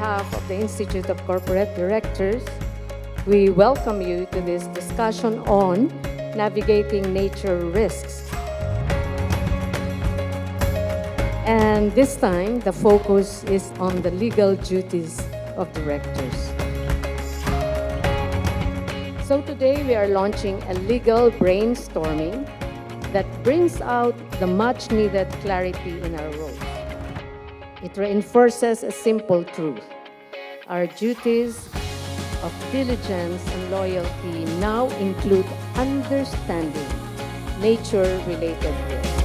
behalf of the Institute of Corporate Directors, we welcome you to this discussion on navigating nature risks. And this time, the focus is on the legal duties of directors. So today, we are launching a legal brainstorming that brings out the much-needed clarity in our roles. It reinforces a simple truth. Our duties of diligence and loyalty now include understanding nature-related risks.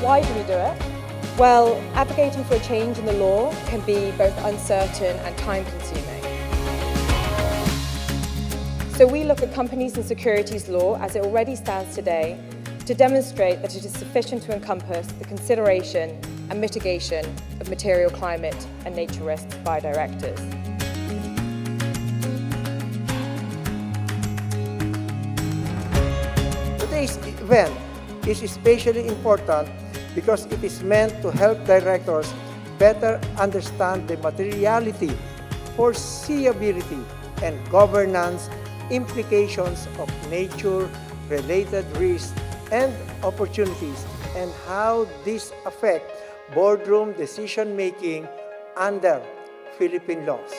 Why do we do it? Well, advocating for a change in the law can be both uncertain and time-consuming. So we look at companies and securities law as it already stands today to demonstrate that it is sufficient to encompass the consideration and mitigation of material climate and nature risks by directors. Today's event is especially important because it is meant to help directors better understand the materiality, foreseeability, and governance implications of nature-related risks and opportunities, and how these affect boardroom decision-making under Philippine laws.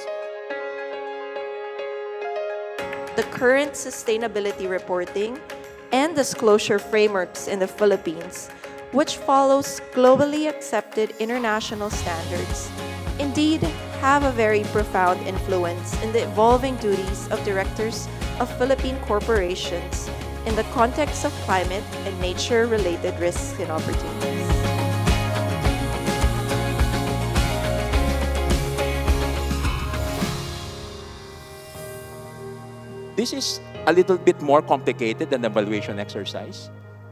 The current sustainability reporting and disclosure frameworks in the Philippines, which follows globally accepted international standards, indeed have a very profound influence in the evolving duties of directors of Philippine corporations in the context of climate and nature-related risks and opportunities. This is a little bit more complicated than the valuation exercise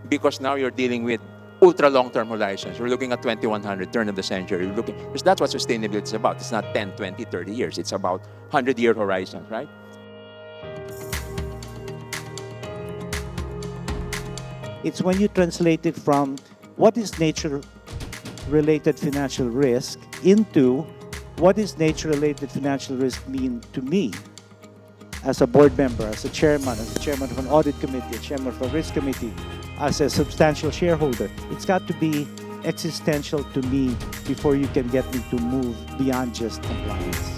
because now you're dealing with ultra long-term horizons. We're looking at 2100, turn of the century. Because that's what sustainability is about. It's not 10, 20, 30 years. It's about 100-year horizons, right? It's when you translate it from what is nature-related financial risk into what is nature-related financial risk mean to me as a board member, as a chairman of an audit committee, a chairman of a risk committee, as a substantial shareholder. It's got to be existential to me before you can get me to move beyond just compliance.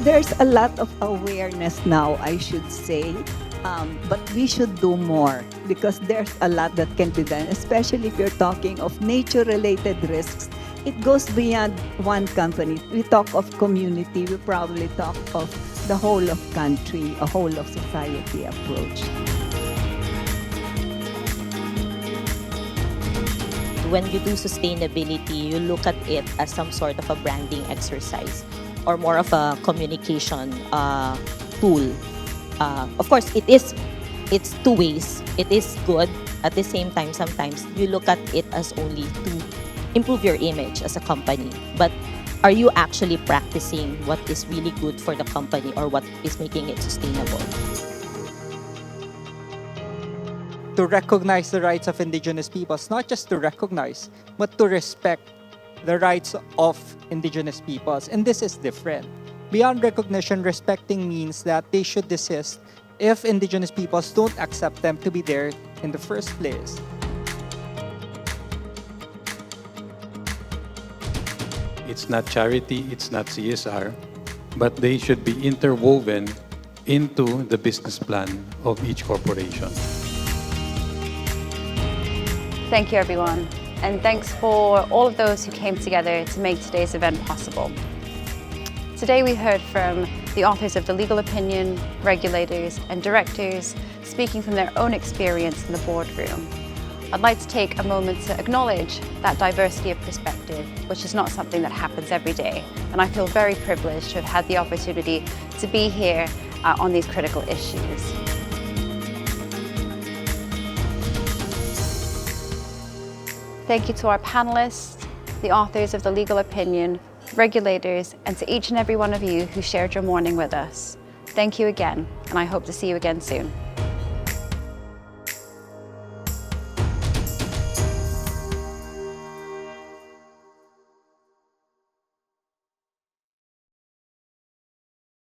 There's a lot of awareness now, I should say, but we should do more because there's a lot that can be done, especially if you're talking of nature-related risks. It goes beyond one company. We talk of community, we probably talk of the whole of country, a whole of society approach. When you do sustainability, you look at it as some sort of a branding exercise or more of a communication tool. Of course, it's two ways. It is good. At the same time, sometimes you look at it as only to improve your image as a company. But are you actually practicing what is really good for the company or what is making it sustainable? To recognize the rights of indigenous peoples, not just to recognize, but to respect the rights of indigenous peoples. And this is different. Beyond recognition, respecting means that they should desist if indigenous peoples don't accept them to be there in the first place. It's not charity, it's not CSR, but they should be interwoven into the business plan of each corporation. Thank you, everyone. And thanks for all of those who came together to make today's event possible. Today we heard from the authors of the legal opinion, regulators and directors speaking from their own experience in the boardroom. I'd like to take a moment to acknowledge that diversity of perspective, which is not something that happens every day. And I feel very privileged to have had the opportunity to be here on these critical issues. Thank you to our panelists, the authors of the legal opinion, regulators, and to each and every one of you who shared your morning with us. Thank you again, and I hope to see you again soon.